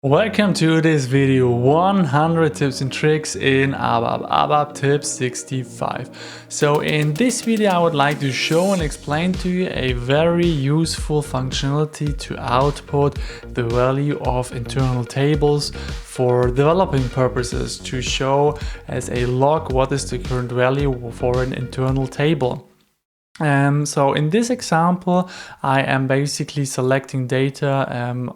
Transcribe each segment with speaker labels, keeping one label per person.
Speaker 1: Welcome to this video, 100 tips and tricks in ABAP Tip 65. So in this video I would like to show and explain to you a very useful functionality to output the value of internal tables for developing purposes, to show as a log what is the current value for an internal table. So in this example, I am basically selecting data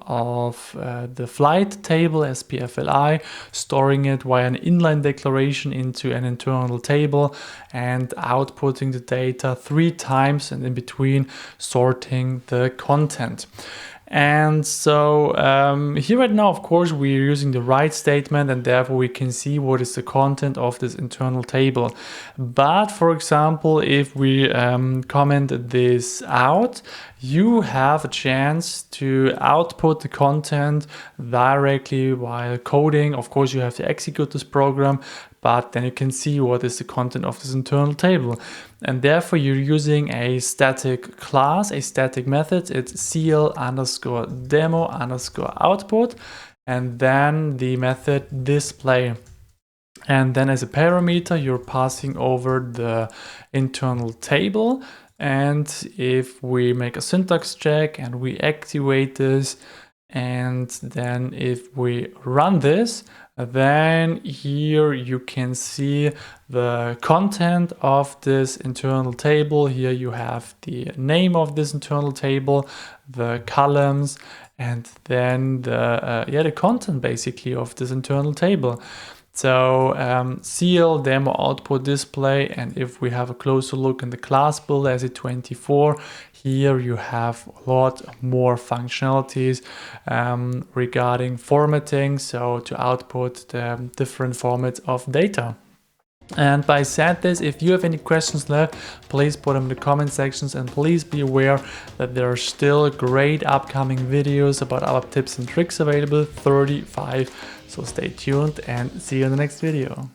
Speaker 1: of the flight table SPFLI, storing it via an inline declaration into an internal table and outputting the data 3 times, and in between sorting the content. And so here right now, of course, we're using the write statement, and therefore we can see what is the content of this internal table. But for example, if we comment this out, you have a chance to output the content directly while coding. Of course, you have to execute this program, but then you can see what is the content of this internal table. And therefore you're using a static class, a static method. It's cl_demo_output, and then the method display. And then as a parameter, you're passing over the internal table. And if we make a syntax check and we activate this, and then if we run this, then here you can see the content of this internal table. Here you have the name of this internal table, the columns, and then the content basically of this internal table. So CL demo output display, and if we have a closer look in the class builder as a 24, here you have a lot more functionalities regarding formatting, so to output the different formats of data. And by said this, if you have any questions left, please put them in the comment sections, and please be aware that there are still great upcoming videos about ABAP tips and tricks available, 35. So stay tuned and see you in the next video.